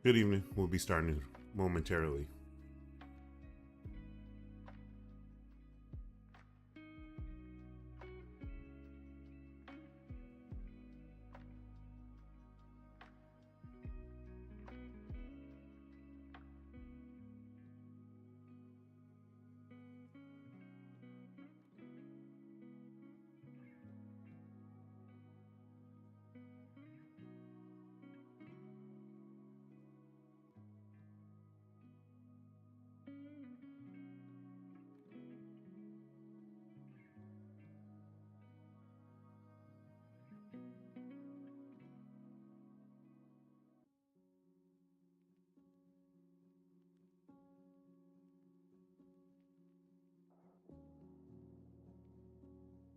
Good evening. We'll be starting momentarily.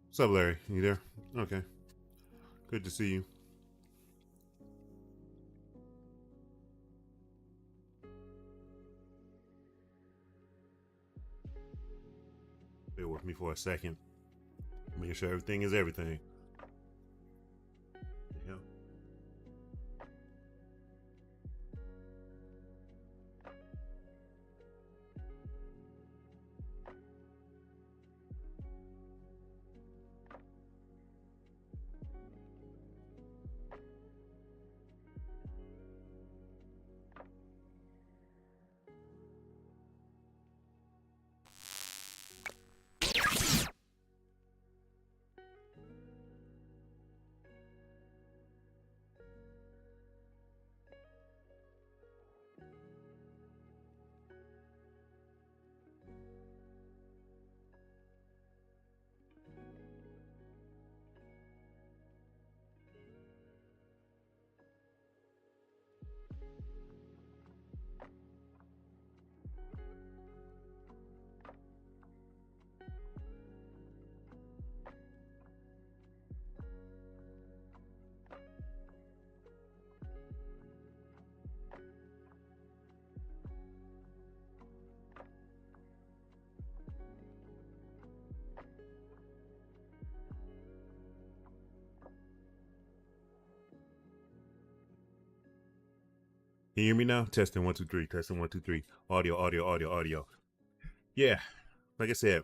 What's up, Larry? You there? Okay. Good to see you. Bear with me for a second. Make sure everything is everything. Yeah. Can you hear me now? Testing 1 2 3. Testing 1 2 3. Audio, audio, audio, audio. Yeah. Like I said,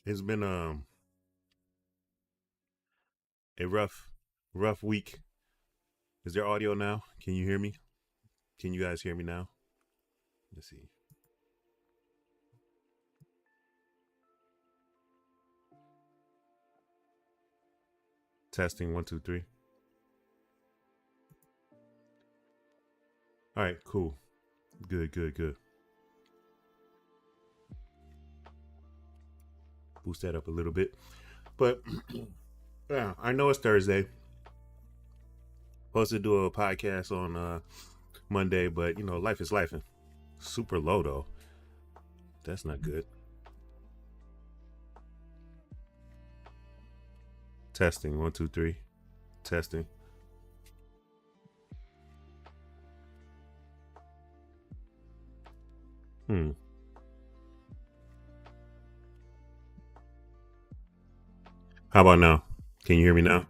it's been a rough week. Is there audio now? Can you hear me? Can you guys hear me now? Let's see. Testing 1 2 3. All right, cool. Good. Boost that up a little bit. But yeah, I know it's Thursday. Supposed to do a podcast on Monday, but you know, life is life. Super low though. That's not good. Testing 1 2 3. Testing. How about now? Can you hear me now?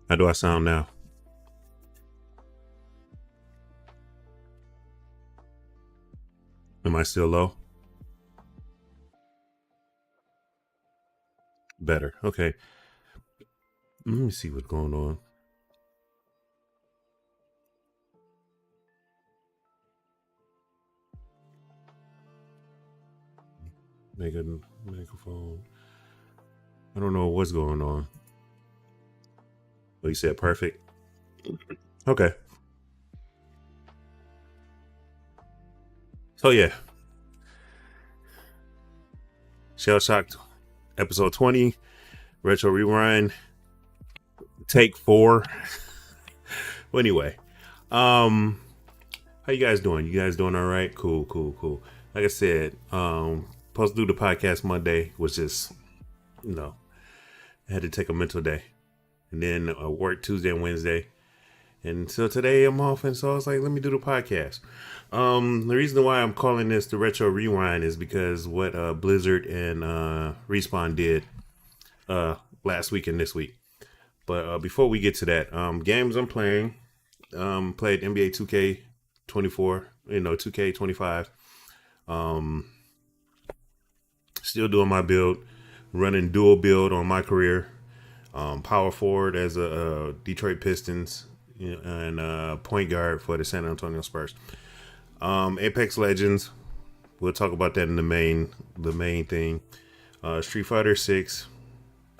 How do I sound now? Am I still low? Better. Okay. Let me see what's going on. Make a microphone. I don't know what's going on. Well, you said perfect. Okay. So yeah, ShelShock episode 20, retro rewind, take 4. Well, anyway, how you guys doing? You guys doing all right? Cool. Like I said, supposed to do the podcast Monday, was just, I had to take a mental day, and then work Tuesday and Wednesday, and so today I'm off, and so I was like, let me do the podcast. The reason why I'm calling this the retro rewind is because what Blizzard and Respawn did last week and this week. But before we get to that, games I'm playing, Played NBA 2K24, 2K25. Um, Still doing my build, running dual build on my career. Power forward as a Detroit Pistons, and point guard for the San Antonio Spurs. Apex Legends. We'll talk about that in the main thing. Street Fighter 6.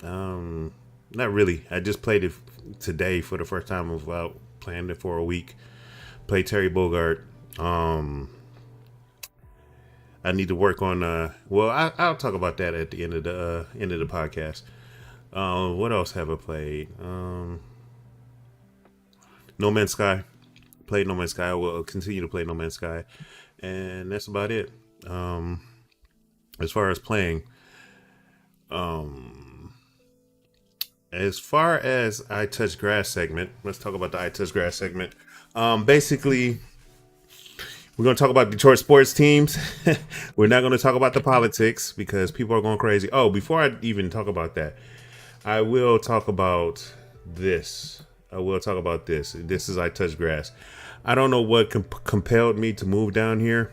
Not really. I just played it today for the first time without playing it for a week. Played Terry Bogard. I need to work on. I'll talk about that at the end of the podcast. What else have I played? No Man's Sky. Played No Man's Sky. I will continue to play No Man's Sky, and that's about it. As far as playing, as far as I Touch Grass segment, let's talk about the I Touch Grass segment. Basically, we're going to talk about Detroit sports teams. We're not going to talk about the politics because people are going crazy. Oh, before I even talk about that, I will talk about this. This is I Touch Grass. I don't know what compelled me to move down here.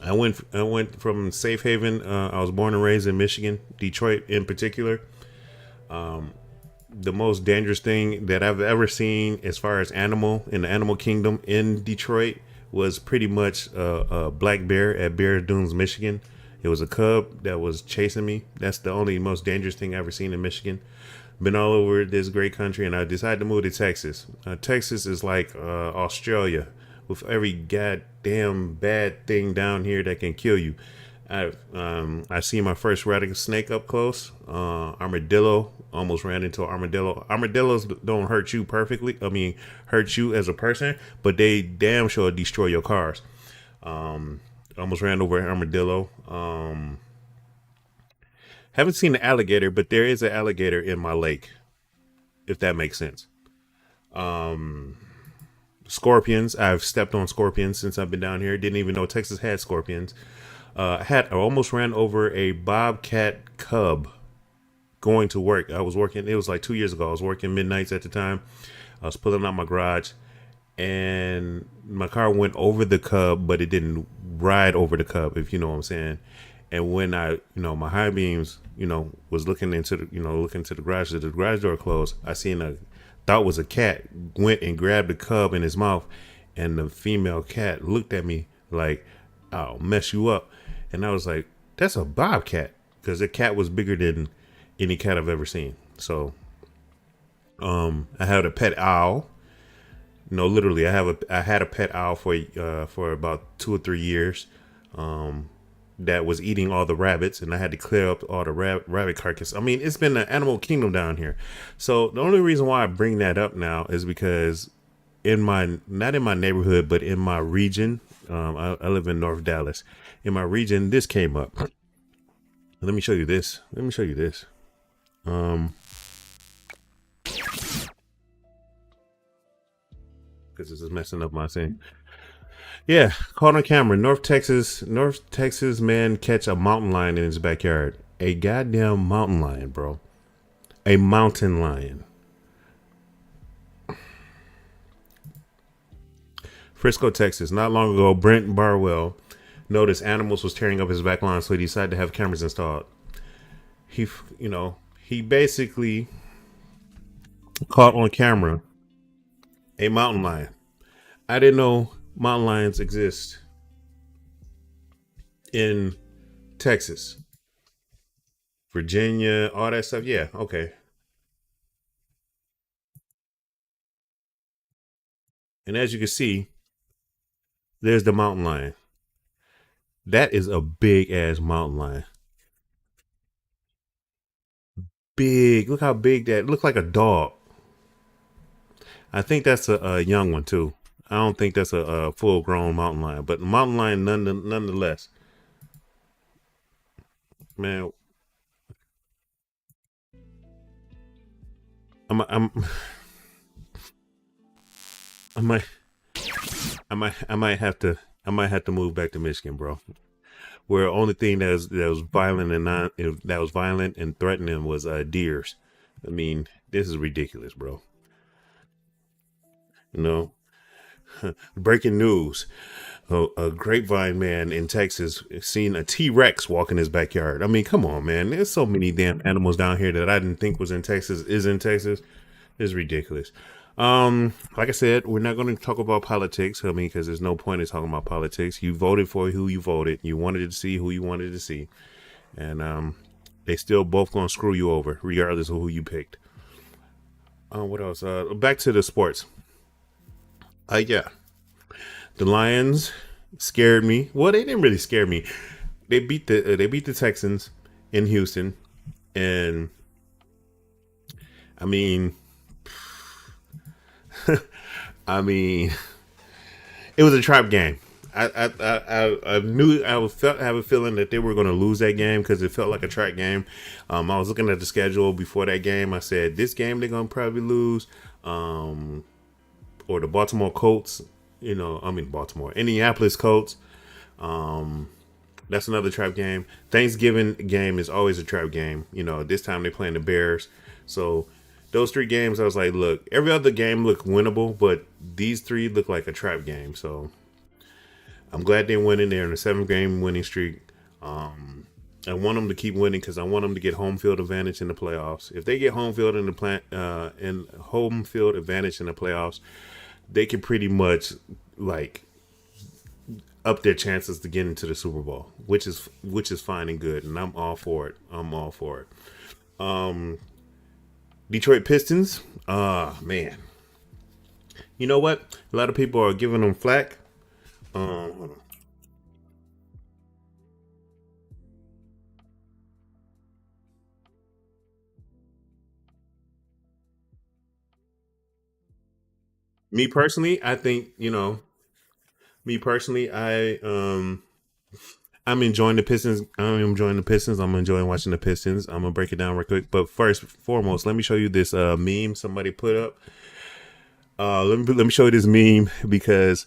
I went from Safe Haven. I was born and raised in Michigan, Detroit in particular. The most dangerous thing that I've ever seen as far as animal in the animal kingdom in Detroit was pretty much a black bear at Bear Dunes, Michigan. It was a cub that was chasing me. That's the only most dangerous thing I've ever seen in Michigan. Been all over this great country, and I decided to move to Texas. Texas is like Australia, with every goddamn bad thing down here that can kill you. I seen my first rattlesnake up close. Armadillo, almost ran into an armadillo. Armadillos don't hurt you perfectly. I mean, hurt you as a person, but they damn sure destroy your cars. Almost ran over an armadillo. Haven't seen an alligator, but there is an alligator in my lake, if that makes sense. Scorpions. I've stepped on scorpions since I've been down here. Didn't even know Texas had scorpions. I almost ran over a bobcat cub going to work. I was working. It was like 2 years ago. I was working midnights at the time. I was pulling out my garage, and my car went over the cub, but it didn't ride over the cub, if you know what I'm saying. And when I, my high beams, was looking into the garage, the garage door closed. I seen thought was a cat, went and grabbed the cub in his mouth, and the female cat looked at me like, "I'll mess you up." And I was like, "That's a bobcat," because the cat was bigger than any cat I've ever seen. So, I had a pet owl. No, literally, I had a pet owl for about 2 or 3 years. That was eating all the rabbits, and I had to clear up all the rabbit carcass. I mean, it's been an animal kingdom down here. So the only reason why I bring that up now is because not in my neighborhood, but in my region, I live in North Dallas. In my region, this came up. Let me show you this. Because this is messing up my thing. Yeah, caught on camera. North Texas man catch a mountain lion in his backyard. A goddamn mountain lion, bro. A mountain lion. Frisco, Texas. Not long ago, Brent Barwell noticed animals was tearing up his back lawn, so he decided to have cameras installed. He basically caught on camera a mountain lion. I didn't know mountain lions exist in Texas, Virginia, all that stuff. Yeah, okay. And as you can see, there's the mountain lion. That is a big ass mountain lion. Big. Look how big that. Look like a dog. I think that's a young one too. I don't think that's a full grown mountain lion, but mountain lion nonetheless. Man, I'm I might I might have to move back to Michigan, bro. Where only thing that was violent and that was violent and threatening was deers. I mean, this is ridiculous, bro. You know, breaking news: a grapevine man in Texas seen a T-Rex walk in his backyard. I mean, come on, man. There's so many damn animals down here that I didn't think was in Texas is in Texas. It's ridiculous. Like I said, we're not going to talk about politics. I mean, because there's no point in talking about politics. You voted for who you voted. You wanted to see who you wanted to see, and they still both going to screw you over, regardless of who you picked. What else? Back to the sports. Yeah, the Lions scared me. Well, they didn't really scare me. They beat the Texans in Houston, and I mean, I mean, it was a trap game. I knew I have a feeling that they were going to lose that game because it felt like a trap game. I was looking at the schedule before that game. I said this game they're going to probably lose, or the Baltimore Colts. Indianapolis Colts. That's another trap game. Thanksgiving game is always a trap game. This time they're playing the Bears. So those three games, I was like, look, every other game looked winnable, but these three look like a trap game. So I'm glad they went in there in a 7-game winning streak. I want them to keep winning because I want them to get home field advantage in the playoffs. If they get home field home field advantage in the playoffs, they can pretty much like up their chances to get into the Super Bowl, which is fine and good, and I'm all for it. Detroit Pistons. Man, you know what? A lot of people are giving them flack. Hold on. Me personally, I think Me personally, I'm enjoying the Pistons. I'm enjoying watching the Pistons. I'm gonna break it down real quick. But first, foremost, let me show you this meme somebody put up. Let me show you this meme because,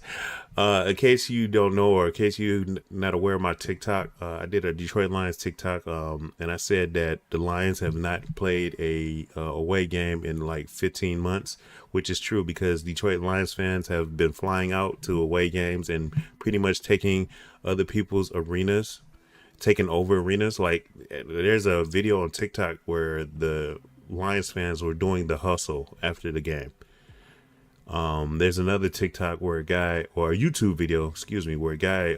in case you don't know or in case you're not aware of my TikTok, I did a Detroit Lions TikTok, and I said that the Lions have not played a away game in like 15 months, which is true because Detroit Lions fans have been flying out to away games and pretty much taking other people's arenas, taking over arenas. Like there's a video on TikTok where the Lions fans were doing the hustle after the game. There's another TikTok where a guy, or a YouTube video, excuse me, where a guy,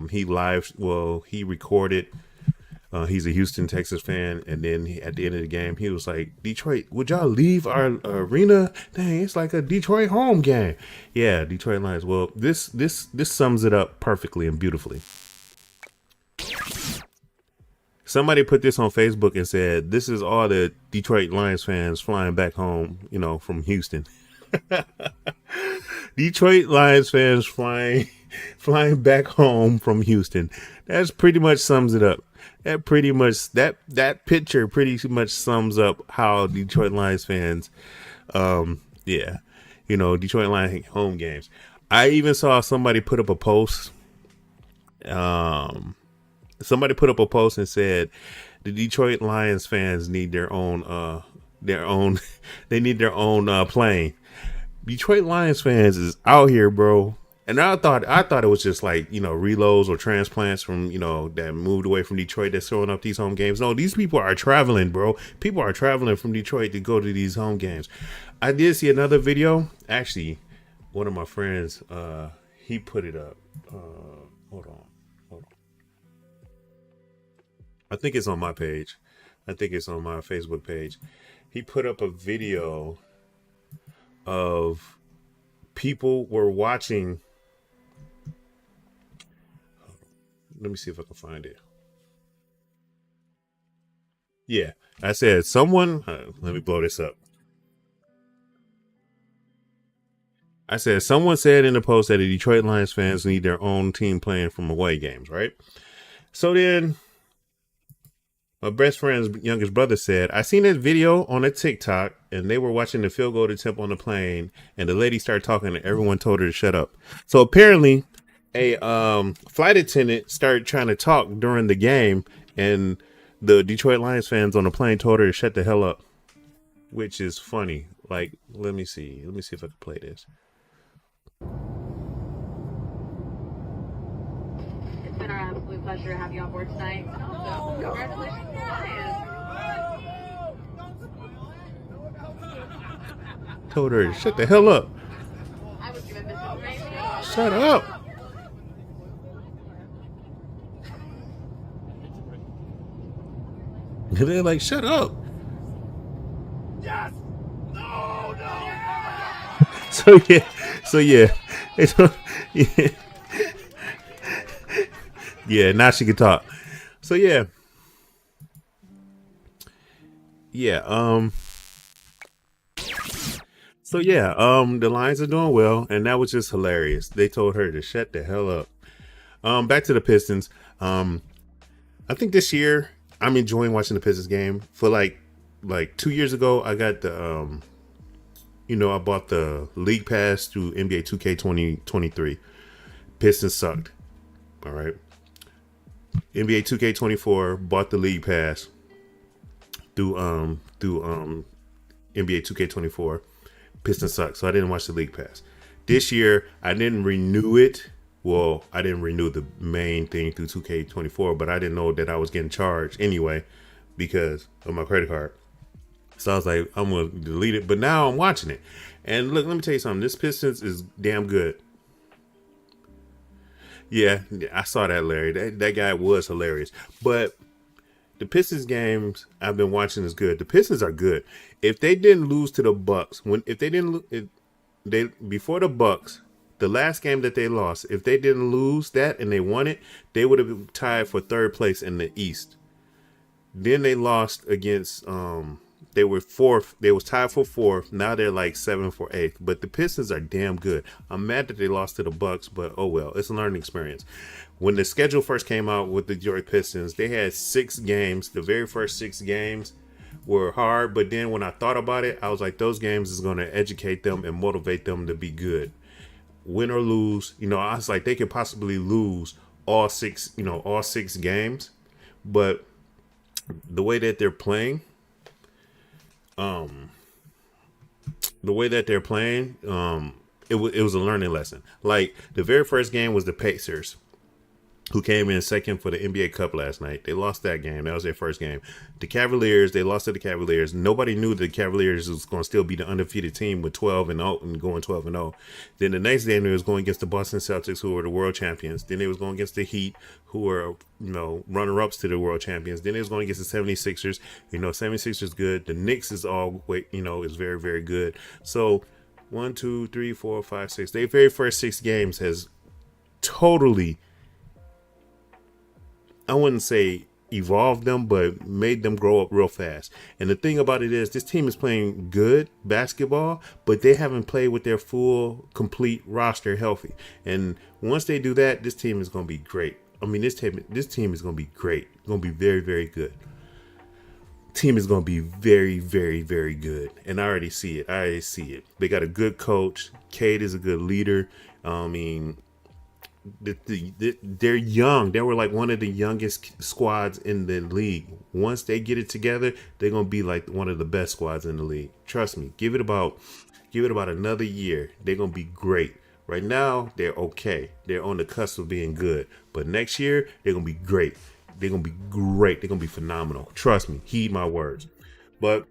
he recorded, he's a Houston, Texas fan. And then at the end of the game, he was like, Detroit, would y'all leave our arena? Dang, it's like a Detroit home game. Yeah, Detroit Lions. Well, this sums it up perfectly and beautifully. Somebody put this on Facebook and said, this is all the Detroit Lions fans flying back home, from Houston. Detroit Lions fans flying back home from Houston. That's pretty much sums it up. That picture pretty much sums up how Detroit Lions fans, Detroit Lions home games. I even saw somebody put up a post. Somebody put up a post and said the Detroit Lions fans need their own they need their own plane. Detroit Lions fans is out here, bro. And I thought it was just like, reloads or transplants from, that moved away from Detroit that's throwing up these home games. No, these people are traveling, bro. People are traveling from Detroit to go to these home games. I did see another video. Actually, one of my friends, he put it up. Hold on. I think it's on my page. I think it's on my Facebook page. He put up a video of people were watching. Let me see if I can find it. Yeah, I said someone. Let me blow this up. I said someone said in the post that the Detroit Lions fans need their own team playing from away games, right? So then my best friend's youngest brother said, I seen this video on a TikTok and they were watching the field goal attempt on the plane and the lady started talking and everyone told her to shut up. So apparently a flight attendant started trying to talk during the game and the Detroit Lions fans on the plane told her to shut the hell up. which is funny. Like, let me see. Let me see if I can play this. It's been our absolute pleasure to have you on board tonight. And also, congratulations to the Lions. Told her, shut the hell up. I was given this information. Shut up. They're like, shut up. Yes! No, So yeah, so yeah. Yeah. Yeah, now she can talk. So yeah. Yeah, so yeah, the Lions are doing well, and that was just hilarious. They told her to shut the hell up. Back to the Pistons. I think this year I'm enjoying watching the Pistons game. For like 2 years ago, I got the I bought the league pass through NBA 2K 2023. Pistons sucked. All right. NBA 2K24 bought the league pass through NBA 2K24. Pistons sucked, so I didn't watch the league pass. This year I didn't renew it. Well, I didn't renew the main thing through 2K24, but I didn't know that I was getting charged anyway because of my credit card. So I was like, I'm gonna delete it. But now I'm watching it, and look, let me tell you something. This Pistons is damn good. Yeah, I saw that, Larry. That guy was hilarious. But the Pistons games I've been watching is good. The Pistons are good. If they didn't lose to the Bucks, before the Bucks, the last game that they lost, if they didn't lose that and they won it, they would have been tied for third place in the East. Then they lost against they were fourth. They was tied for fourth. Now they're like 7 for eighth. But the Pistons are damn good. I'm mad that they lost to the Bucks, but oh well, it's a learning experience. When the schedule first came out with the Detroit Pistons, they had 6 games. The very first 6 games were hard, but then when I thought about it, I was like, those games is going to educate them and motivate them to be good. Win or lose, I was like, they could possibly lose all 6 games, but the way that they're playing, it was a learning lesson. Like the very first game was the Pacers, who came in second for the NBA Cup last night. They lost that game. That was their first game. The Cavaliers, they lost to the Cavaliers. Nobody knew the Cavaliers was going to still be the undefeated team with 12-0 and going 12-0. Then the next game, they was going against the Boston Celtics, who were the world champions. Then they was going against the Heat, who were, runner-ups to the world champions. Then they was going against the 76ers. 76ers good. The Knicks is is very, very good. So 1, 2, 3, 4, 5, 6. Their very first 6 games has totally, I wouldn't say evolved them, but made them grow up real fast. And the thing about it is, this team is playing good basketball, but they haven't played with their full, complete roster healthy. And once they do that, this team is going to be great. I mean, this team is going to be great. It's going to be very, very good. Team is going to be very, very, very good. And I already see it. They got a good coach. Cade is a good leader. They're young. They were like one of the youngest squads in the league. Once they get it together, they're gonna be like one of the best squads in the league. Trust me. Give it about another year. They're gonna be great. Right now, they're okay. They're on the cusp of being good. But next year, they're gonna be great. They're gonna be great. They're gonna be phenomenal. Trust me. Heed my words. But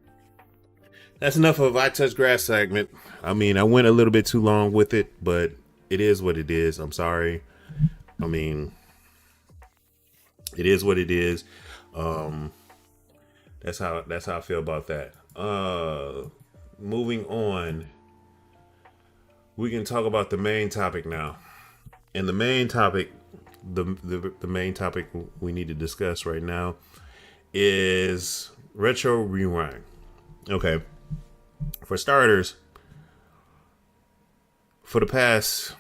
that's enough of I Touch Grass segment. I mean, I went a little bit too long with it, but it is what it is. I'm sorry. I mean, it is what it is. That's how I feel about that. Moving on, we can talk about the main topic now. And the main topic, the main topic we need to discuss right now is Retro Rewind. Okay. For starters, for the past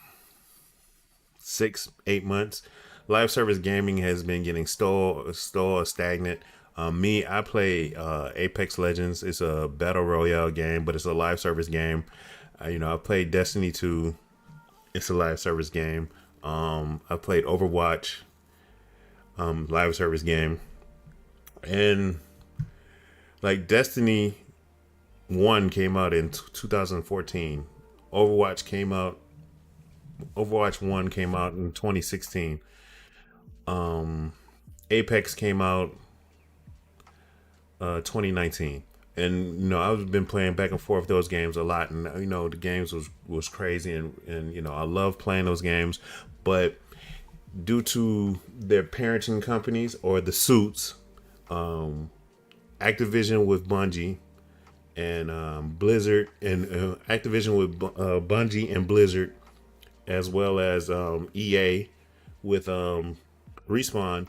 6-8 months, live service gaming has been getting stalled, stagnant. I play Apex Legends. It's a battle royale game, but it's a live service game. I played Destiny 2. It's a live service game. I played Overwatch, live service game, and like Destiny 1 came out in 2014. Overwatch 1 came out in 2016. Apex came out 2019. And I've been playing back and forth those games a lot, and the games was crazy, and I love playing those games, but due to their parenting companies or the suits, Activision with Bungie and Blizzard, and Activision with Bungie and Blizzard, as well as EA with Respawn.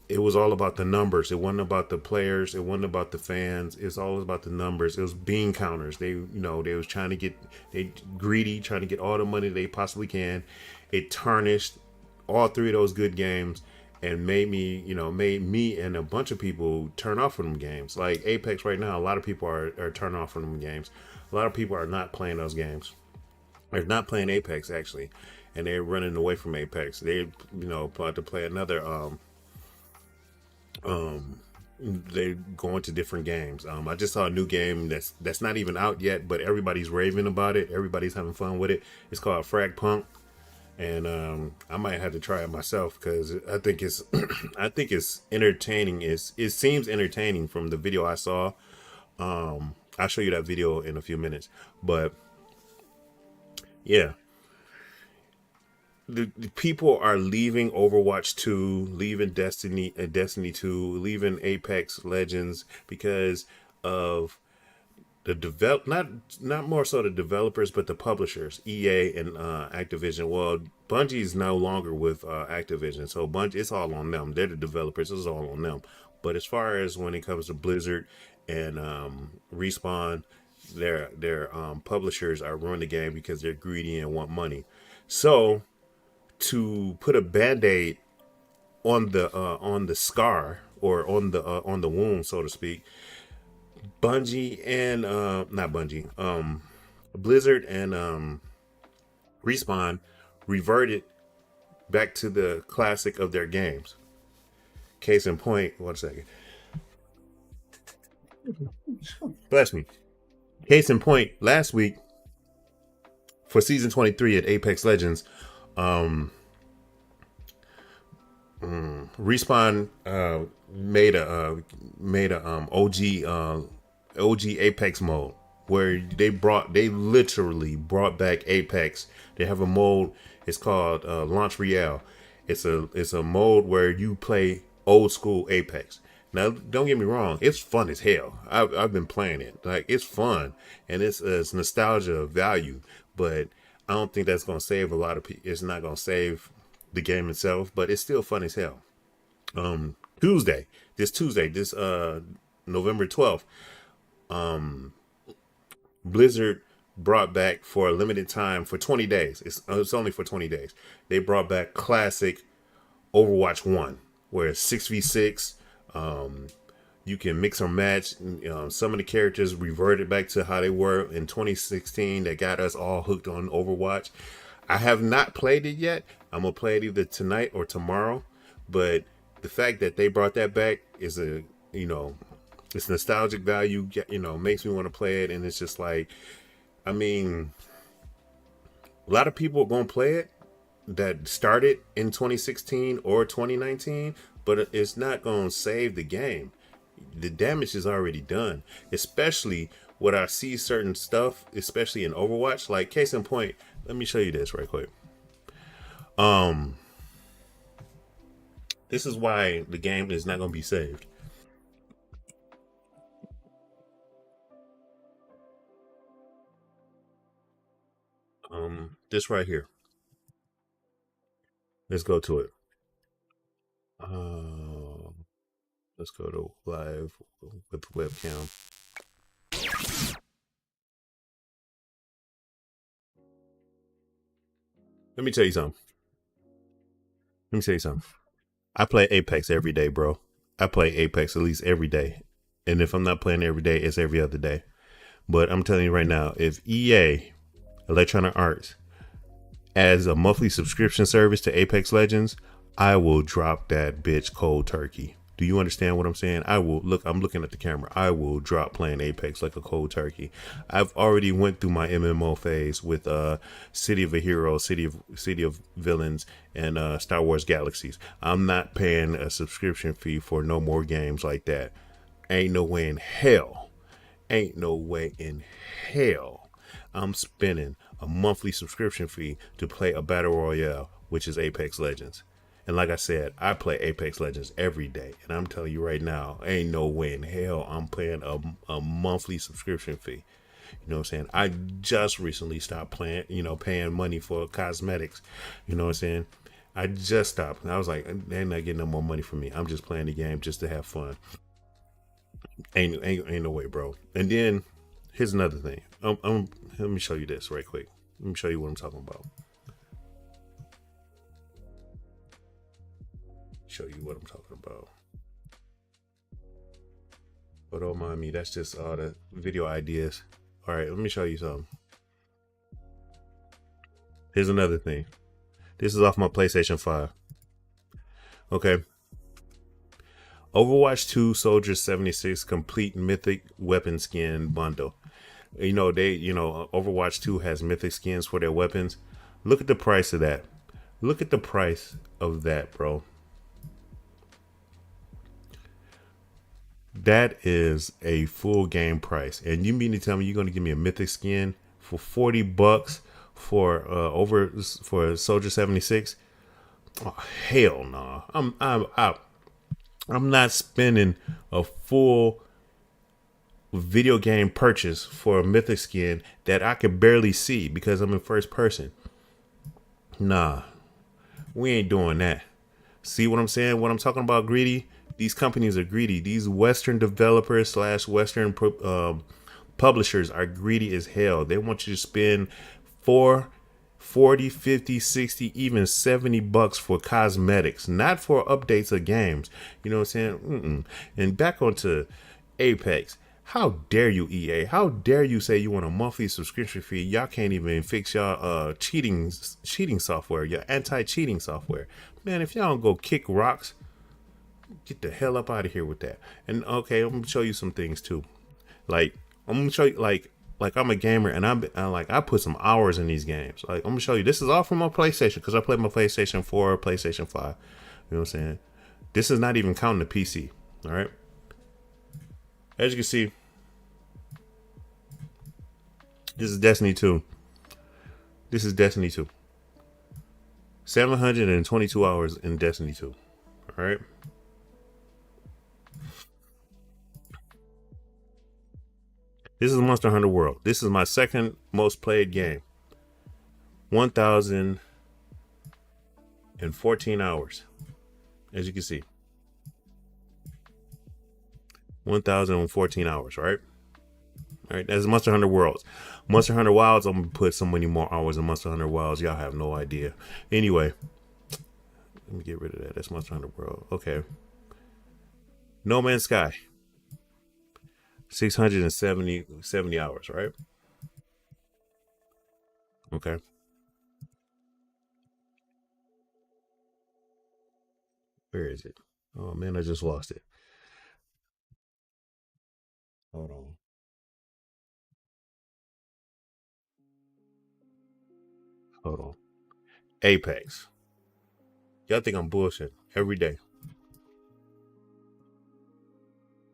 It was all about the numbers. It wasn't about the players. It wasn't about the fans. It's all about the numbers. It was bean counters. They was trying to they greedy, trying to get all the money they possibly can. It tarnished all 3 of those good games and made me and a bunch of people turn off from them games. Like Apex right now, a lot of people are turning off from them games. A lot of people are not playing those games. They're not playing Apex actually, and they're running away from Apex. They about to play another they're going to different games. I just saw a new game that's not even out yet, but everybody's raving about it. Everybody's having fun with it. It's called Frag Punk, and I might have to try it myself because I think it's I think it's entertaining. It seems entertaining from the video I saw. I'll show you that video in a few minutes, but yeah. The people are leaving Overwatch 2, leaving Destiny 2, leaving Apex Legends because of the not more so the developers, but the publishers, EA and Activision. Well, Bungie's no longer with Activision, so Bungie, it's all on them. They're the developers, it's all on them. But as far as when it comes to Blizzard and Respawn, their publishers are ruining the game because they're greedy and want money. So to put a Band-Aid on the scar, or on the wound, so to speak, Bungie and not Bungie, Blizzard and Respawn reverted back to the classic of their games. Case in point, 1 second. Bless me. Case in point, last week for season 23 at Apex Legends, Respawn made a OG Apex mode where they literally brought back Apex. They have a mode. It's called Launch Royale. It's a mode where you play old school Apex. Now, don't get me wrong, it's fun as hell. I've been playing it. Like, it's fun, and it's nostalgia value, but I don't think that's going to save a lot of people. It's not going to save the game itself, but it's still fun as hell. This November 12th, Blizzard brought back for a limited time for 20 days. It's only for 20 days. They brought back classic Overwatch 1, where it's 6v6. You can mix or match. Some of the characters reverted back to how they were in 2016. That got us all hooked on Overwatch. I have not played it yet. I'm gonna play it either tonight or tomorrow. But the fact that they brought that back is it's nostalgic value. Makes me want to play it, and it's just like, I mean, a lot of people are gonna play it that started in 2016 or 2019, but it's not gonna save the game. The damage is already done, especially when I see certain stuff, especially in Overwatch. Like, case in point, let me show you this right quick. This is why the game is not going to be saved. This right here. Let's go to it. Let's go to live with the webcam. Let me tell you something. I play Apex every day, bro. I play Apex at least every day. And if I'm not playing every day, it's every other day. But I'm telling you right now, if EA, Electronic Arts, adds a monthly subscription service to Apex Legends, I will drop that bitch cold turkey. Do you understand what I'm saying? I will look. I'm looking at the camera. I will drop playing Apex like a cold turkey. I've already went through my MMO phase with City of a Hero, City of Villains, and Star Wars Galaxies. I'm not paying a subscription fee for no more games like that. Ain't no way in hell. Ain't no way in hell. I'm spending a monthly subscription fee to play a battle royale, which is Apex Legends. And like I said, I play Apex Legends every day. And I'm telling you right now, ain't no way in hell I'm paying a monthly subscription fee. You know what I'm saying? I just recently stopped playing, paying money for cosmetics. You know what I'm saying? I just stopped. And I was like, they're not getting no more money from me. I'm just playing the game just to have fun. Ain't no way, bro. And then here's another thing. Let me show you this right quick. Let me show you what I'm talking about. Show you what I'm talking about. But don't mind me, that's just all the video ideas. All right, let me show you something. Here's another thing. This is off my PlayStation 5. Okay. Overwatch 2 Soldier 76 complete mythic weapon skin bundle. Overwatch 2 has mythic skins for their weapons. Look at the price of that. Look at the price of that, bro. That is a full game price. And you mean to tell me you're going to give me a mythic skin for $40 for Soldier 76? Oh, hell no. I'm not spending a full video game purchase for a mythic skin that I could barely see because I'm in first person. Nah, we ain't doing that. See what I'm saying? What I'm talking about, greedy? These companies are greedy. These Western developers / Western publishers are greedy as hell. They want you to spend $40, $50, $60, even $70 for cosmetics, not for updates of games. You know what I'm saying? And back onto Apex. How dare you, EA? How dare you say you want a monthly subscription fee? Y'all can't even fix y'all cheating software, your anti-cheating software. Man, if y'all don't go kick rocks, get the hell up out of here with that. And okay, I'm gonna show you some things too. Like I'm gonna show you like I'm a gamer and I put some hours in these games. Like I'm gonna show you. This is all from my PlayStation because I played my PlayStation 4, PlayStation 5. You know what I'm saying? This is not even counting the PC. All right. As you can see, this is Destiny 2. This is Destiny 2. 722 hours in Destiny 2. All right. This is Monster Hunter World. This is my second most played game. 1,014 hours. As you can see. 1,014 hours, right? All right, that's Monster Hunter Worlds. Monster Hunter Wilds, I'm going to put so many more hours in Monster Hunter Wilds. Y'all have no idea. Anyway, let me get rid of that. That's Monster Hunter World. Okay. No Man's Sky. 670 hours, right? Okay. Where is it? Oh man, I just lost it. Hold on. Hold on. Apex. Y'all think I'm bullshit every day.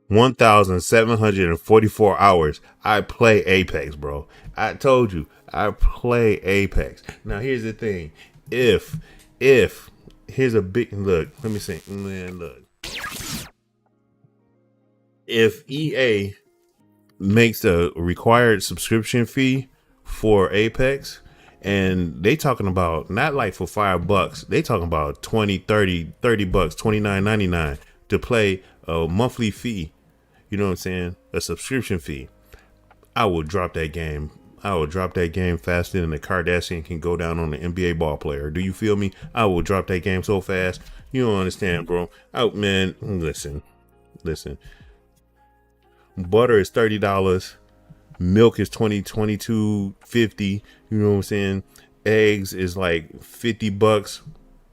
1,744 hours. I play Apex, bro. I told you, I play Apex. Now here's the thing. If here's a big look. Let me see. Man, look. If EA makes a required subscription fee for Apex, and they talking about not like for $5, they talking about 20, 30 bucks, $29.99 to play a monthly fee. You know what I'm saying? A subscription fee. I will drop that game. I will drop that game faster than the Kardashian can go down on an NBA ball player. Do you feel me? I will drop that game so fast. You don't understand, bro. Out, man. Listen. Butter is $30. Milk is $22.50. You know what I'm saying? Eggs is like $50.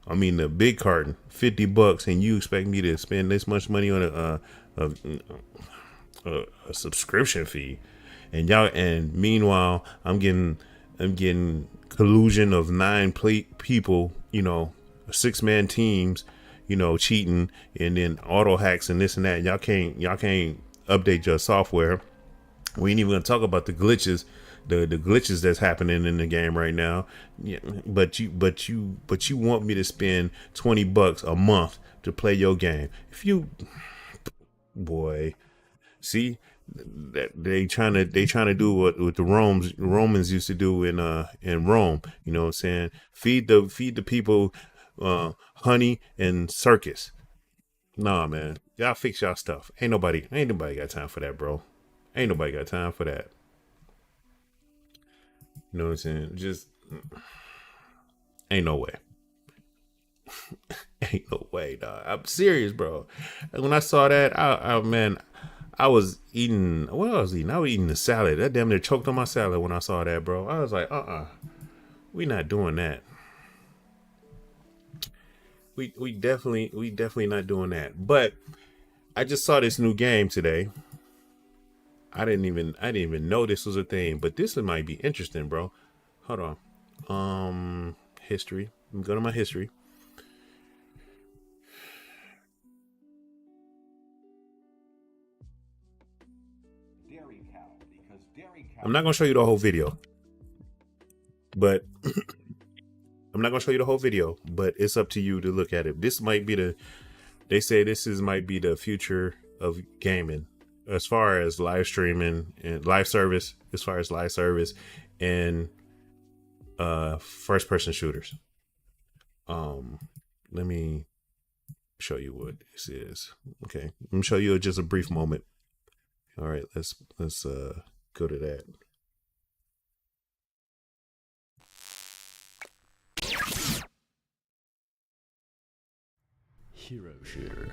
I mean the big carton, $50, and you expect me to spend this much money on a subscription fee, and meanwhile I'm getting collusion of 9 people, 6-man teams, cheating, and then auto hacks and this and that. Y'all can't update your software. We ain't even gonna talk about the glitches, the glitches that's happening in the game right now. Yeah, but you want me to spend $20 a month to play your game? If you, boy, see that they trying to do what the Romans used to do in Rome. You know what I'm saying? Feed the people honey and circus. Nah, man, y'all fix y'all stuff. Ain't nobody got time for that, bro. Ain't nobody got time for that. You know what I'm saying? Just ain't no way. Ain't no way, dog. I'm serious, bro. And when I saw that, I was eating. What I was eating? I was eating the salad. That damn near choked on my salad when I saw that, bro. I was like, we not doing that. We definitely not doing that. But I just saw this new game today. I didn't even know this was a thing, but this might be interesting, bro. Hold on. History. Let me go to my history. I'm not gonna show you the whole video, but it's up to you to look at it. This might be they say might be the future of gaming, as far as live streaming and live service, and first person shooters. Let me show you what this is. Okay, let me show you just a brief moment. All right, let's go to that. Hero shooter.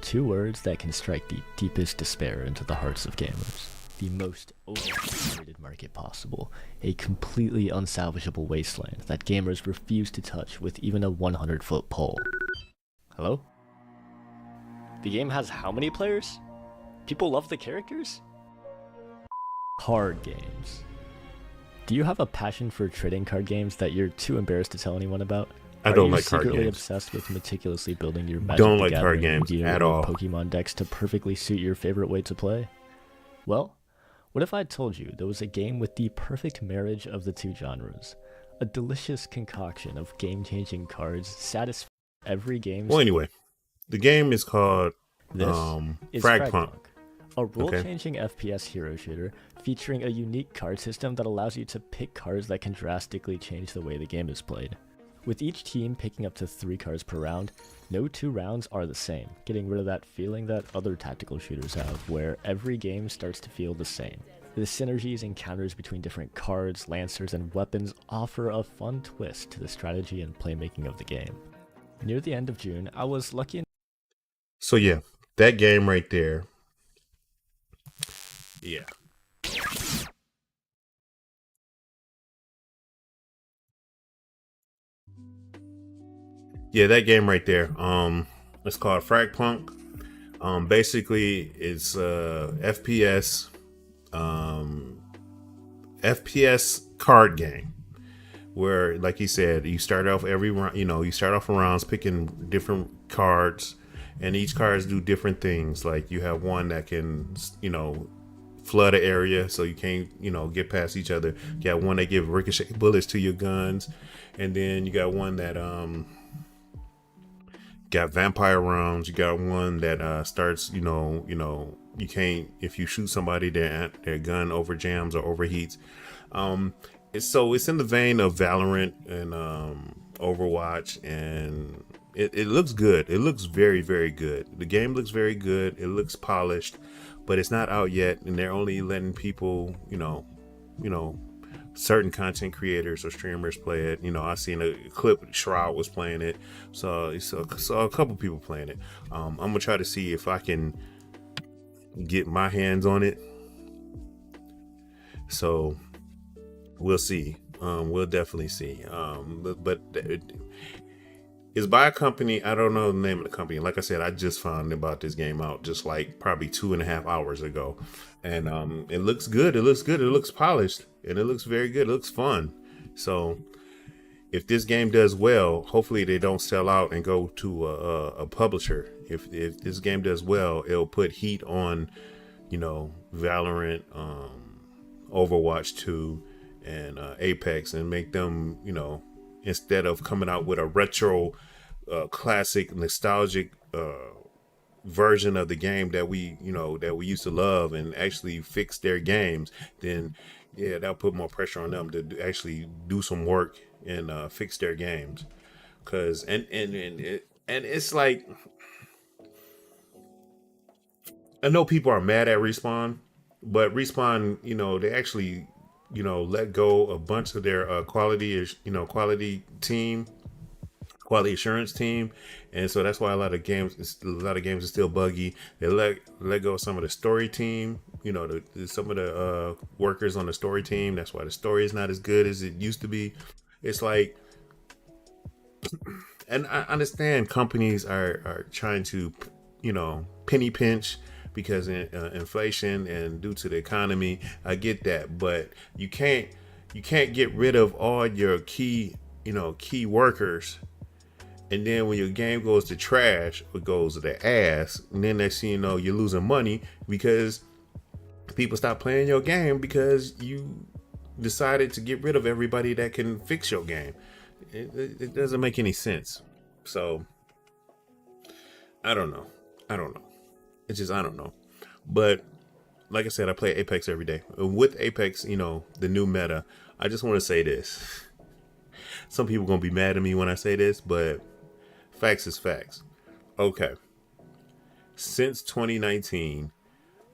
2 words that can strike the deepest despair into the hearts of gamers. The most oversaturated market possible. A completely unsalvageable wasteland that gamers refuse to touch with even a 100-foot pole. Hello? The game has how many players? People love the characters? Card games. Do you have a passion for trading card games that you're too embarrassed to tell anyone about? I don't like card games. Are you secretly obsessed with meticulously building your Magic Don't the like card Gathering, games Yu-Gi-Oh, at or all. Pokemon decks to perfectly suit your favorite way to play? Well, what if I told you there was a game with the perfect marriage of the 2 genres? A delicious concoction of game-changing cards satisfying every game. Well, anyway, the game is called This is Fragpunk. A rule-changing FPS hero shooter featuring a unique card system that allows you to pick cards that can drastically change the way the game is played. With each team picking up to 3 cards per round, no 2 rounds are the same, getting rid of that feeling that other tactical shooters have, where every game starts to feel the same. The synergies and counters between different cards, lancers, and weapons offer a fun twist to the strategy and playmaking of the game. Near the end of June, I was lucky enough. So yeah, that game right there. Yeah. Yeah, that game right there. It's called Fragpunk. Basically it's FPS card game where, like you said, you start off every round, you start off rounds picking different cards, and each cards do different things. Like you have one that can, flood an area so you can't, get past each other. You got one that give ricochet bullets to your guns, and then you got one that got vampire rounds. You got one that starts, you can't, if you shoot somebody, their gun over jams or overheats. It's in the vein of Valorant and Overwatch, and it looks good. It looks very, very good. The game looks very good. It looks polished, but it's not out yet, and they're only letting people, certain content creators or streamers play it. I seen a clip, Shroud was playing it, so a couple people playing it. I'm gonna try to see if I can get my hands on it. So we'll see. We'll definitely see. But It's by a company. I don't know the name of the company. Like I said, I just found about this game out just like probably 2.5 hours ago, and it looks good. It looks good. It looks polished, and it looks very good. It looks fun. So if this game does well, hopefully they don't sell out and go to a publisher. If this game does well, it'll put heat on, Valorant, Overwatch 2, and Apex, and make them, instead of coming out with a retro, classic, nostalgic version of the game that we used to love, and actually fix their games, then yeah, that'll put more pressure on them to actually do some work and fix their games. Cause and it's like, I know people are mad at Respawn, but Respawn, they actually, let go a bunch of their quality assurance team, and so that's why a lot of games are still buggy. They let go of some of the story team, some of the workers on the story team. That's why the story is not as good as it used to be. It's like, and I understand companies are trying to, penny pinch because inflation and due to the economy. I get that, but you can't get rid of all your key workers, and then when your game goes to trash or goes to the ass, and then next thing you know, you're losing money because people stop playing your game because you decided to get rid of everybody that can fix your game. It doesn't make any sense. So I don't know. It's just, I don't know. But like I said, I play Apex every day. With Apex, the new meta, I just want to say this. Some people going to be mad at me when I say this, but facts is facts. Okay. Since 2019,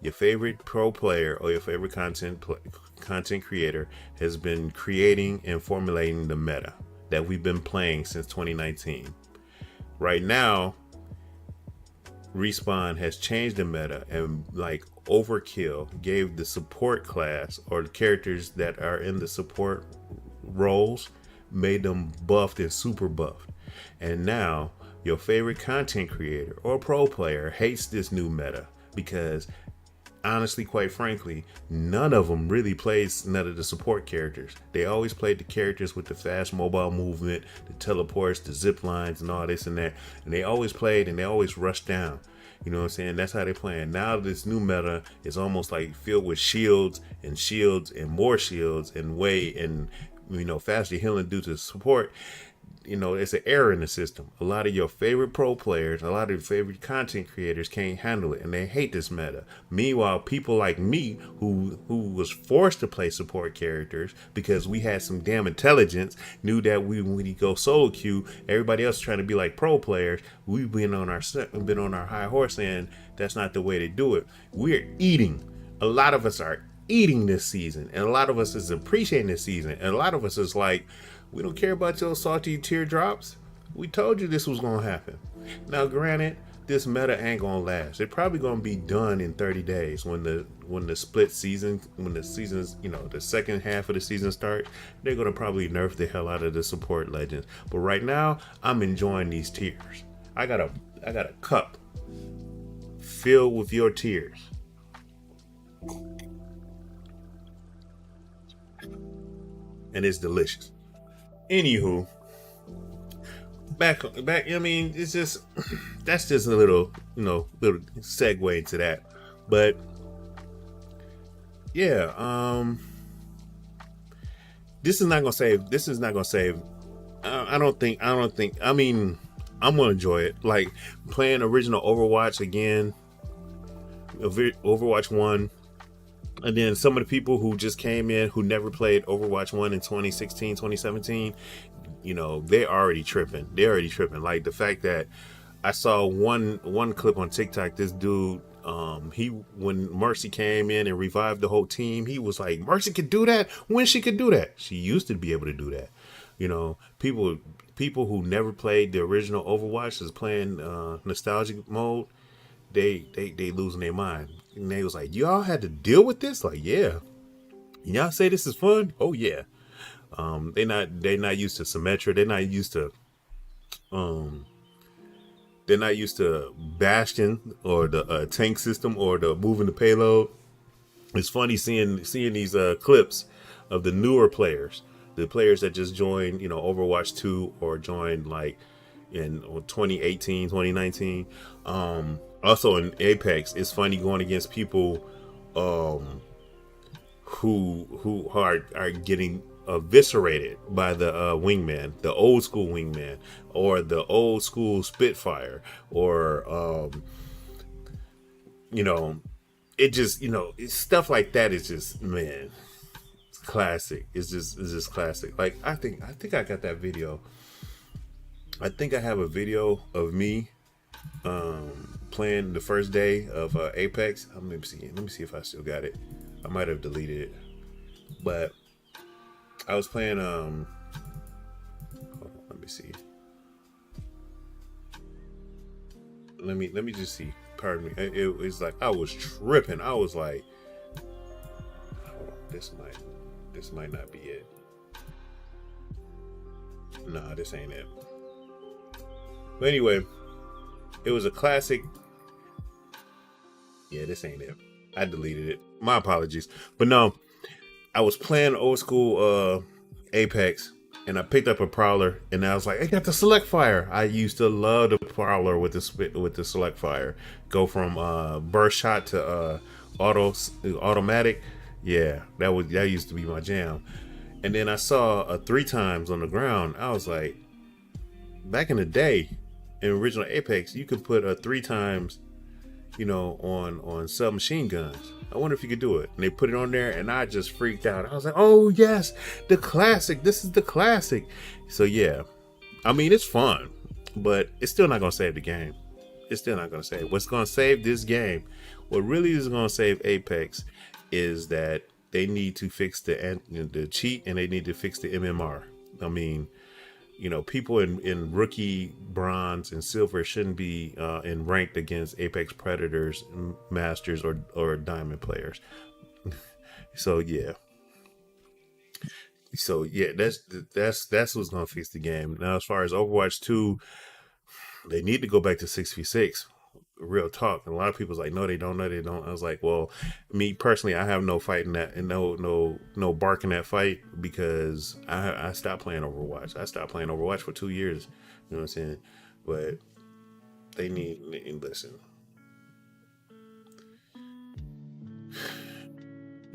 your favorite pro player or your favorite content creator has been creating and formulating the meta that we've been playing since 2019. Right now, Respawn has changed the meta, and like Overkill gave the support class, or the characters that are in the support roles, made them buffed and super buffed. And now your favorite content creator or pro player hates this new meta because, honestly, quite frankly, none of them really plays none of the support characters. They always played the characters with the fast mobile movement, the teleports, the zip lines, and all this and that. And they always played and they always rushed down. You know what I'm saying? That's how they're playing. Now this new meta is almost like filled with shields and more shields and faster healing due to support. It's an error in the system. A lot of your favorite pro players, a lot of your favorite content creators can't handle it, and they hate this meta. Meanwhile, people like me, who was forced to play support characters because we had some damn intelligence, knew that when we go solo queue, everybody else trying to be like pro players. We've been on our high horse, saying that's not the way to do it. We're eating. A lot of us are eating this season, and a lot of us is appreciating this season, and a lot of us is like, we don't care about your salty teardrops. We told you this was going to happen. Now, granted, this meta ain't going to last. It's probably going to be done in 30 days when the split season, when the season's, the second half of the season starts. They're going to probably nerf the hell out of the support legends. But right now, I'm enjoying these tears. I got a cup filled with your tears. And it's delicious. Anywho, back. I mean, it's just, that's just a little segue into that. But yeah, this is not gonna save. I don't think. I mean, I'm gonna enjoy it. Like playing original Overwatch again, Overwatch 1. And then some of the people who just came in who never played Overwatch 1 in 2016, 2017, they're already tripping. Like the fact that I saw one clip on TikTok, this dude, when Mercy came in and revived the whole team, he was like, Mercy could do that? When she could do that? She used to be able to do that. People who never played the original Overwatch is playing nostalgic mode. They losing their mind. And they was like, y'all had to deal with this? Like, yeah. Y'all say this is fun? Oh yeah. They're not used to Symmetra. They're not used to Um, they're not used to Bastion or the tank system or the moving the payload. It's funny seeing these clips of the newer players, the players that just joined, Overwatch 2 or joined like in 2018, 2019. Also in Apex, it's funny going against people who are getting eviscerated by the wingman, the old school wingman, or the old school Spitfire, or it just it's stuff like that is just, man, it's classic. It's just classic. Like I think I got that video. I think I have a video of me playing the first day of Apex. Let me see if I still got it. I might have deleted it, but I was playing. Hold on, let me see. Let me just see. Pardon me. It was like I was tripping. I was like, hold on, this might not be it. Nah, this ain't it. But anyway, it was a classic. Yeah, this ain't it. I deleted it. My apologies. But no, I was playing old school Apex, and I picked up a Prowler, and I was like, I got the select fire. I used to love the Prowler with the select fire. Go from burst shot to automatic. Yeah, that used to be my jam. And then I saw a 3 times on the ground. I was like, back in the day, in original Apex, you could put a 3 times, on submachine guns. I wonder if you could do it. And they put it on there, and I just freaked out. I was like, oh yes, the classic. This is the classic. So yeah, I mean, it's fun, but it's still not gonna save the game. It's still not gonna save. What's gonna save this game, what really is gonna save Apex, is that they need to fix the cheat, and they need to fix the MMR. I mean, people in rookie, bronze, and silver shouldn't be in ranked against Apex Predators, Masters, or Diamond players. So yeah, that's what's gonna fix the game. Now, as far as Overwatch 2, they need to go back to 6v6. Real talk. And a lot of people's like, no, they don't. I was like, well, me personally, I have no fight in that, and no bark in that fight, because I stopped playing Overwatch. I stopped playing Overwatch for 2 years. You know what I'm saying? But they need listen.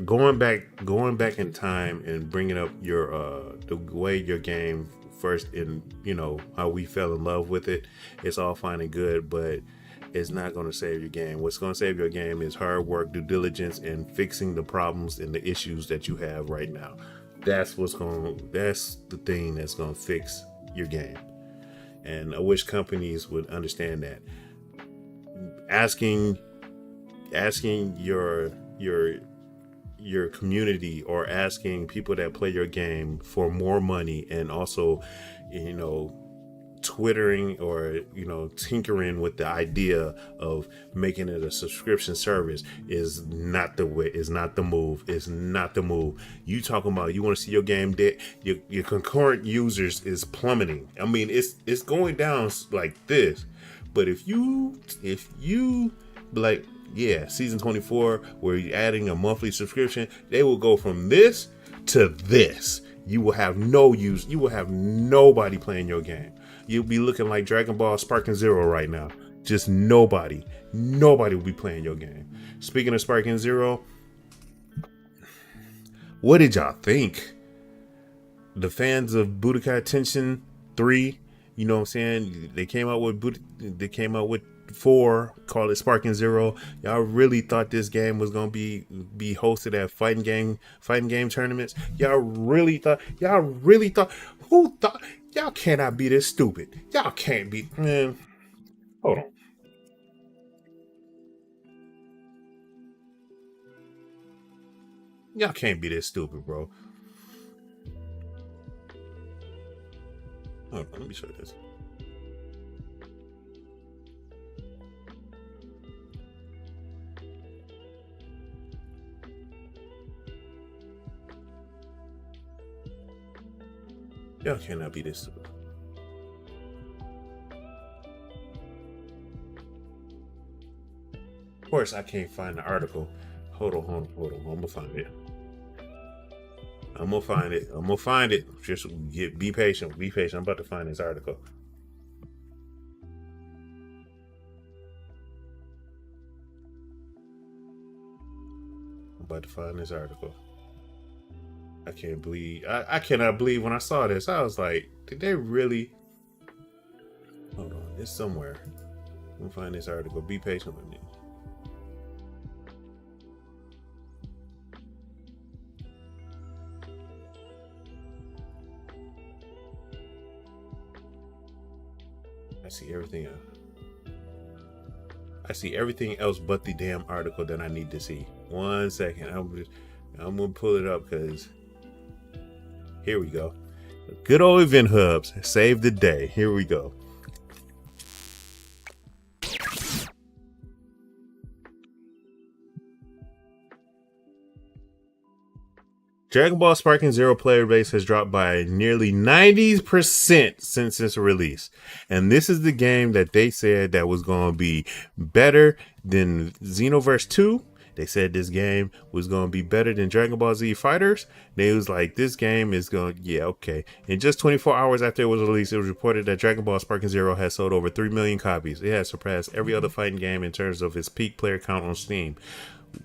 Going back in time and bringing up your the way your game first, in how we fell in love with it. It's all fine and good, but it's not going to save your game. What's going to save your game is hard work, due diligence, and fixing the problems and the issues that you have right now. That's the thing that's going to fix your game. And I wish companies would understand that. Asking your community, or asking people that play your game for more money, and also, twittering or tinkering with the idea of making it a subscription service is not the way. Is not the move. You talking about you want to see your game dead? Your concurrent users is plummeting. I mean, it's going down like this. But if you like, yeah, season 24, where you're adding a monthly subscription, they will go from this to this. You will have no use. You will have nobody playing your game. You'll be looking like Dragon Ball Sparking Zero right now. Just nobody will be playing your game. Speaking of Sparking Zero, what did y'all think? The fans of Budokai Tenkaichi 3, you know what I'm saying? They came out with 4, called it Sparking Zero. Y'all really thought this game was gonna be hosted at fighting game tournaments? Y'all really thought? Who thought? Y'all cannot be this stupid. Y'all can't be, man. Hold on. Y'all can't be this stupid, bro. Hold on, let me show you this. Y'all cannot be this stupid. course, I can't find the article. Hold on. I'm gonna find it. I'm gonna find it. Just be patient. I'm about to find this article. I can't believe. I cannot believe when I saw this. I was like, did they really? Hold on. It's somewhere. I'm gonna find this article. Be patient with me. I see everything else but the damn article that I need to see. 1 second. I'm gonna pull it up because here we go. Good old Event Hubs save the day. Here we go. Dragon Ball Sparking Zero player base has dropped by nearly 90% since its release. And this is the game that they said that was going to be better than Xenoverse 2. They said this game was going to be better than Dragon Ball Z Fighters. They was like, this game is going, yeah, okay. In just 24 hours after it was released, it was reported that Dragon Ball Sparking Zero has sold over 3 million copies. It has surpassed every other fighting game in terms of its peak player count on Steam,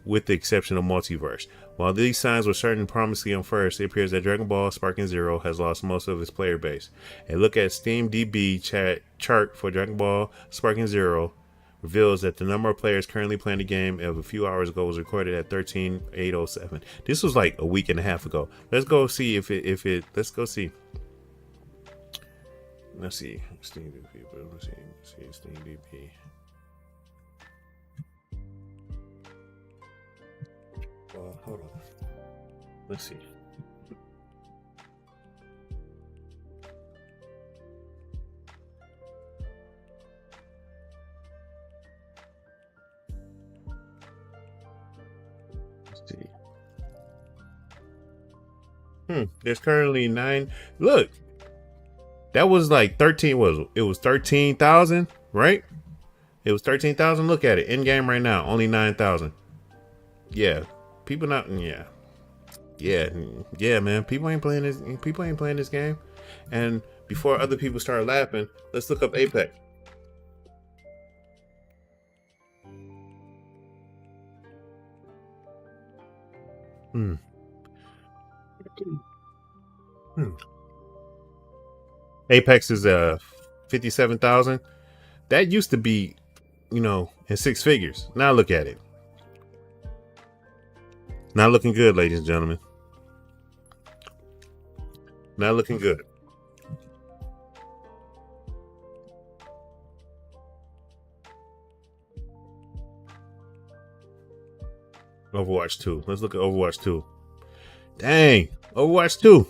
with the exception of Multiverse. While these signs were certain promising at first, it appears that Dragon Ball Sparking Zero has lost most of its player base. A look at SteamDB chart for Dragon Ball Sparking Zero reveals that the number of players currently playing the game of a few hours ago was recorded at 13,807. This was like a week and a half ago. Let's go see if it let's go see. Let's see. SteamDB. Let's see SteamDB. Hold on. Let's see. There's currently 9. Look, that was like 13. It was 13,000, right? It was 13,000. Look at it in game right now. Only 9,000. Yeah, people not. Yeah, man. People ain't playing this game. And before other people start laughing, let's look up Apex. Apex is 57,000. That used to be, in 6 figures. Now look at it. Not looking good, ladies and gentlemen. Not looking good. Overwatch 2. Let's look at Overwatch 2. Dang, Overwatch 2.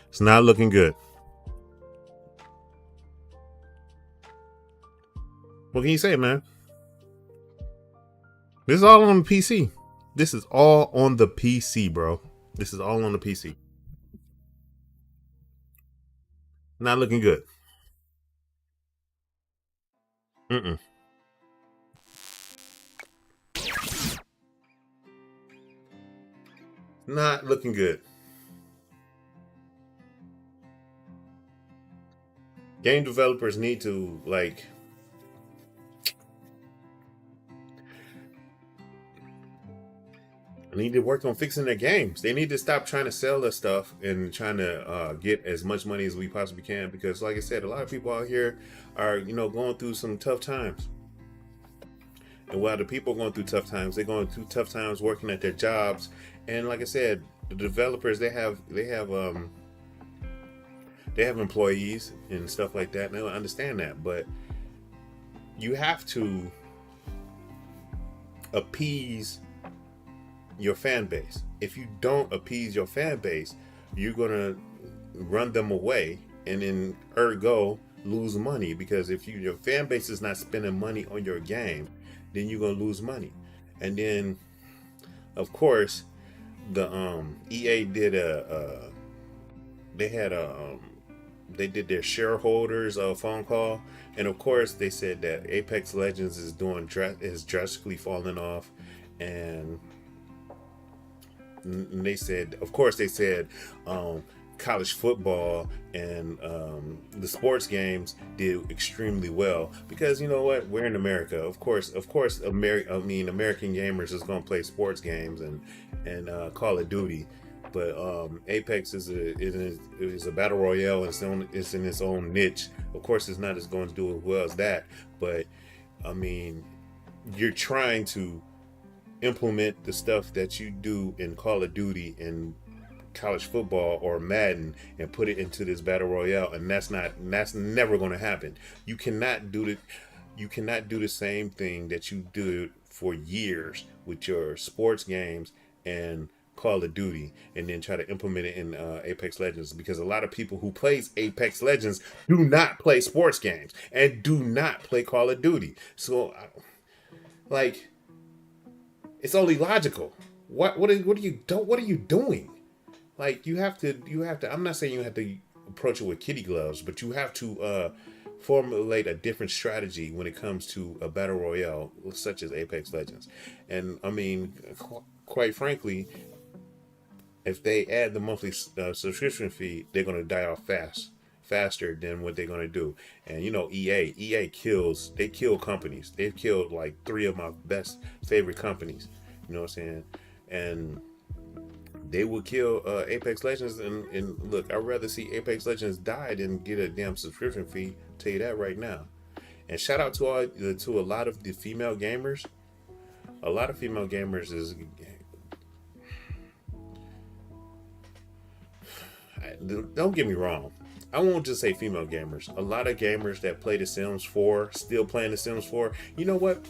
It's not looking good. What can you say, man? This is all on the PC. This is all on the PC, bro. This is all on the PC. Not looking good. Not looking good. Game developers need to need to work on fixing their games. They need to stop trying to sell their stuff and trying to get as much money as we possibly can, because like I said, a lot of people out here are going through some tough times. And while the people are going through tough times, they're going through tough times working at their jobs. And like I said, the developers, they have employees and stuff like that, and I understand that, but you have to appease your fan base. If you don't appease your fan base, you're gonna run them away, and then ergo lose money, because if your fan base is not spending money on your game, then you're gonna lose money. And then of course the EA did they did their shareholders phone call, and of course they said that Apex Legends is drastically falling off, and they said, of course they said, college football and the sports games did extremely well, because you know what, we're in America. Of course, American gamers is going to play sports games and Call of Duty, but Apex is a battle royale. It's in its own niche. Of course, it's not as going to do as well as that, but I mean, you're trying to implement the stuff that you do in Call of Duty and college football or Madden and put it into this battle royale, and that's never going to happen. You cannot do the same thing that you did for years with your sports games and Call of Duty, and then try to implement it in Apex Legends, because a lot of people who plays Apex Legends do not play sports games and do not play Call of Duty. So like, it's only logical. What are you doing? Like, you have to, I'm not saying you have to approach it with kitty gloves, but you have to formulate a different strategy when it comes to a battle royale such as Apex Legends. And I mean, quite frankly, if they add the monthly subscription fee, they're going to die off faster than what they're going to do. And you know, EA kill companies. They've killed like 3 of my best favorite companies. You know what I'm saying? And they will kill Apex Legends. And look, I'd rather see Apex Legends die than get a damn subscription fee. I'll tell you that right now. And shout out to a lot of the female gamers. A lot of female gamers is, don't get me wrong, I won't just say female gamers. A lot of gamers that play The Sims 4, still playing The Sims 4. You know what?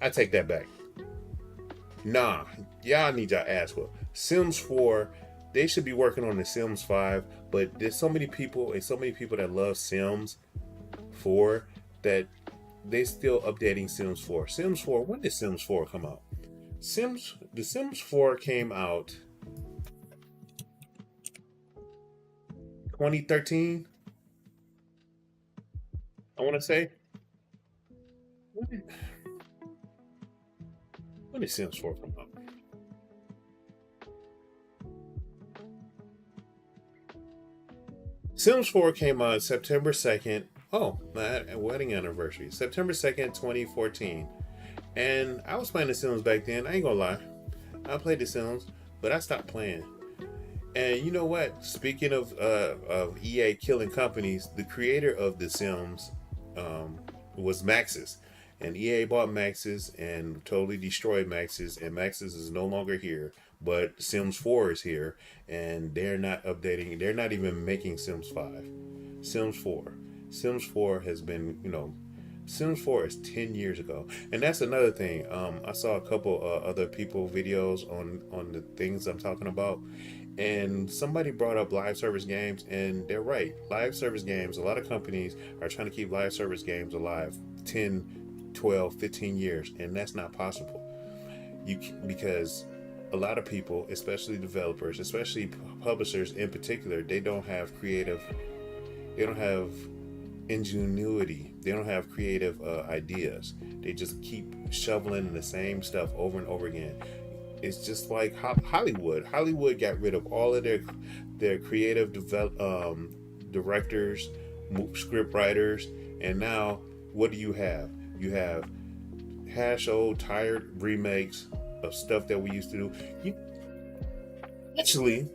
I take that back. Nah, y'all need y'all ass whooped. Sims 4, they should be working on The Sims 5, but there's so many people that love Sims 4 that they still updating Sims 4. Sims 4, when did Sims 4 come out? The Sims 4 came out 2013, I want to say. When did Sims 4 come out? Sims 4 came out September 2nd. Oh, my wedding anniversary. September 2nd, 2014. And I was playing The Sims back then. I ain't gonna lie. I played The Sims, but I stopped playing. And you know what? Speaking of EA killing companies, the creator of The Sims was Maxis. And EA bought Maxis and totally destroyed Maxis. And Maxis is no longer here. But Sims 4 is here. And they're not updating. They're not even making Sims 5. Sims 4. Sims 4 has been, Sims 4 is 10 years ago. And that's another thing. I saw a couple other people videos on the things I'm talking about. And somebody brought up live service games, and they're right. Live service games, a lot of companies are trying to keep live service games alive 10, 12, 15 years, and that's not possible. Because a lot of people, especially developers, especially publishers in particular, they don't have ingenuity. They don't have creative ideas. They just keep shoveling the same stuff over and over again. It's just like Hollywood. Hollywood got rid of all of their creative directors, script writers, and now what do you have? You have old tired remakes of stuff that we used to do. Actually,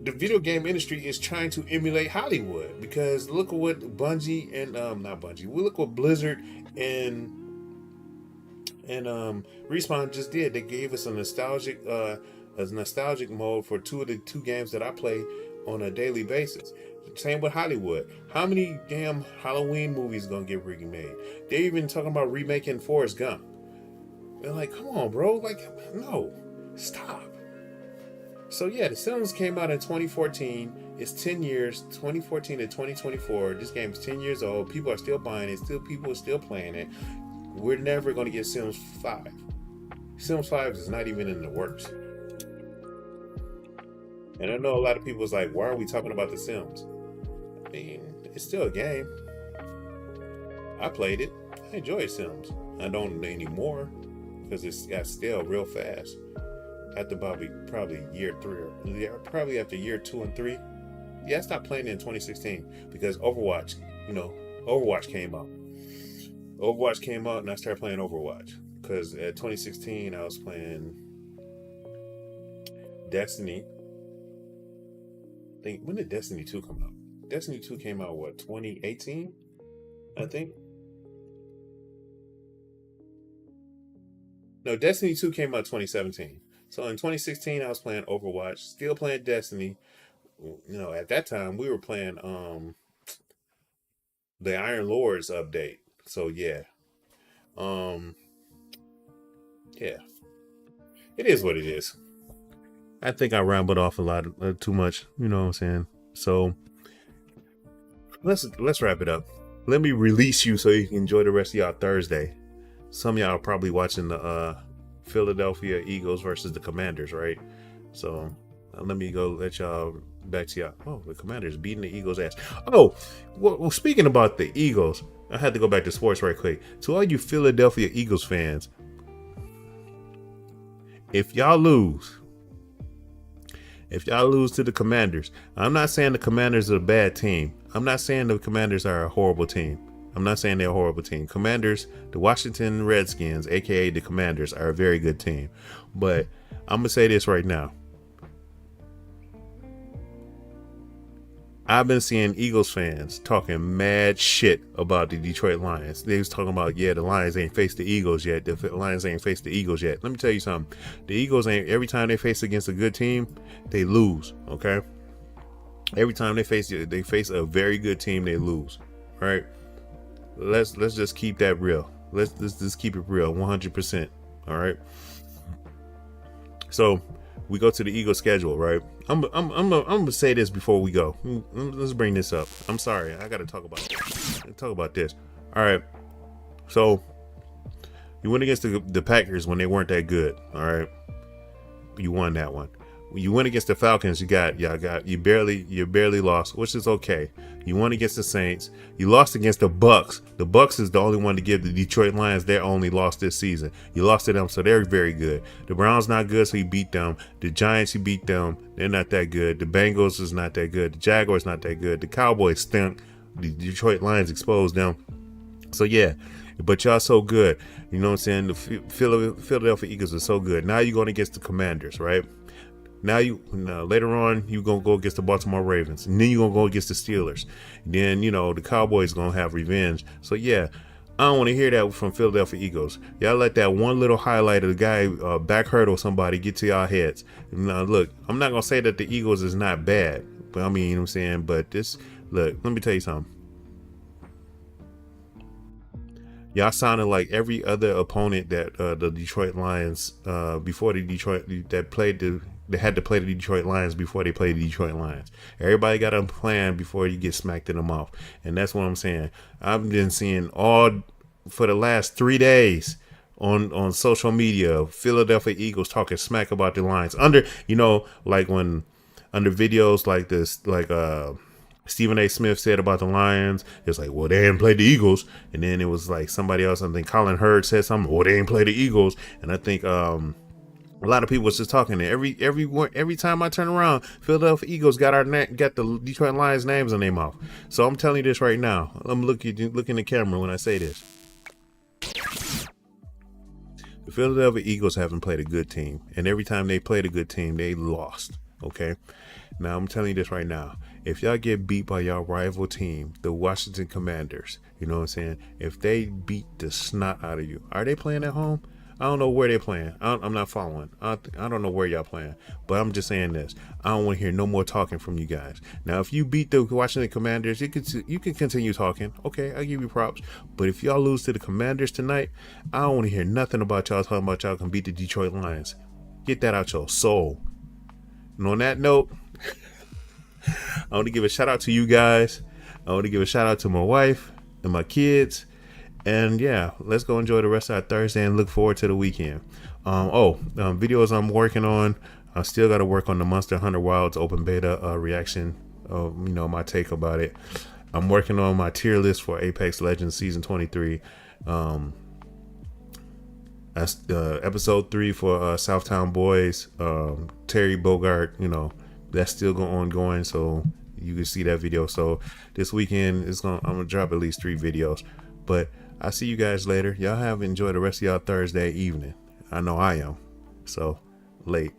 the video game industry is trying to emulate Hollywood, because look at what Bungie and not Bungie. We look what Blizzard and Respawn just did. They gave us a nostalgic mode for two of the games that I play on a daily basis. Same with Hollywood. How many damn Halloween movies gonna get remade? They're even talking about remaking Forrest Gump. They're like, come on, bro. Like, no, stop. So yeah, The Sims came out in 2014. It's 10 years, 2014 to 2024. This game is 10 years old. People are still buying it. People are still playing it. We're never going to get Sims 5. Sims 5 is not even in the works. And I know a lot of people was like, why are we talking about The Sims? I mean, it's still a game. I played it. I enjoy Sims. I don't anymore because it's got stale real fast. After probably year 3 or probably after year 2 and 3. Yeah, I stopped playing it in 2016 because Overwatch came out. Overwatch came out and I started playing Overwatch because at 2016 I was playing Destiny. When did Destiny 2 come out? Destiny 2 came out, what, 2018? I think. No, Destiny 2 came out 2017. So in 2016, I was playing Overwatch, still playing Destiny. At that time, we were playing the Iron Lords update. So, yeah. Yeah. It is what it is. I think I rambled off a lot too much. You know what I'm saying? So, let's wrap it up. Let me release you so you can enjoy the rest of y'all Thursday. Some of y'all are probably watching the Philadelphia Eagles versus the Commanders, right? So let me go let y'all back to y'all. Oh, the Commanders beating the Eagles' ass. Oh, well, speaking about the Eagles, I had to go back to sports right quick. To all you Philadelphia Eagles fans, if y'all lose to the Commanders, I'm not saying the Commanders are a bad team. I'm not saying the Commanders are a horrible team. I'm not saying they're a horrible team. Commanders, the Washington Redskins, aka the Commanders, are a very good team. But I'm gonna say this right now. I've been seeing Eagles fans talking mad shit about the Detroit Lions. They was talking about, the Lions ain't faced the Eagles yet. The Lions ain't faced the Eagles yet. Let me tell you something. The Eagles ain't, every time they face against a good team, they lose, okay? Every time they face a very good team, they lose, right? Let's just keep that real. Let's just keep it real, 100%. All right. So we go to the Eagles schedule, right? I'm gonna say this before we go. Let's bring this up. I'm sorry, I gotta talk about this. All right. So you went against the Packers when they weren't that good. All right. You won that one. When you went against the Falcons, you barely lost, which is okay. You won against the Saints. You lost against the Bucks. The Bucks is the only one to give the Detroit Lions their only loss this season. You lost to them, so they're very good. The Browns not good, so you beat them. The Giants, you beat them. They're not that good. The Bengals is not that good. The Jaguars not that good. The Cowboys stink. The Detroit Lions exposed them. So yeah, but y'all so good. You know what I'm saying? The Philadelphia Eagles are so good. Now you're going against the Commanders, right? Now later on you're gonna go against the Baltimore Ravens, and then you're gonna go against the Steelers. Then the Cowboys gonna have revenge. So yeah, I don't want to hear that from Philadelphia Eagles. Y'all let that one little highlight of the guy back hurdle somebody get to y'all heads. Now look, I'm not gonna say that the Eagles is not bad, but I mean, you know what I'm saying. But let me tell you something. Y'all sounded like every other opponent that the Detroit Lions before the Detroit that played they had to play the Detroit Lions before they played the Detroit Lions. Everybody got a plan before you get smacked in the mouth. And that's what I'm saying. I've been seeing for the last 3 days on social media, Philadelphia Eagles talking smack about the Lions. Under videos like this, like Stephen A. Smith said about the Lions, it's like, well, they ain't played the Eagles. And then it was like somebody else, I think Colin Hurd said something, well, they ain't played the Eagles. And I think a lot of people was just talking. Every time I turn around, Philadelphia Eagles got the Detroit Lions names in their mouth. So I'm telling you this right now. I'm look in the camera when I say this. The Philadelphia Eagles haven't played a good team, and every time they played a good team, they lost. Okay, now I'm telling you this right now. If y'all get beat by y'all rival team, the Washington Commanders, you know what I'm saying? If they beat the snot out of you, are they playing at home? I don't know where they're playing. I'm not following. I don't know where y'all playing. But I'm just saying this. I don't want to hear no more talking from you guys. Now, if you beat the Washington Commanders, you can continue talking. Okay, I'll give you props. But if y'all lose to the Commanders tonight, I don't want to hear nothing about y'all talking about y'all can beat the Detroit Lions. Get that out your soul. And on that note, I want to give a shout out to you guys. I want to give a shout out to my wife and my kids. And yeah, let's go enjoy the rest of our Thursday and look forward to the weekend. Videos I'm working on. I still got to work on the Monster Hunter Wilds open beta reaction. My take about it. I'm working on my tier list for Apex Legends Season 23. That's episode 3 for Southtown Boys. Terry Bogart, that's still ongoing, so you can see that video. So this weekend I'm gonna drop at least 3 videos. But I'll see you guys later. Y'all enjoy the rest of y'all Thursday evening. I know I am. So late.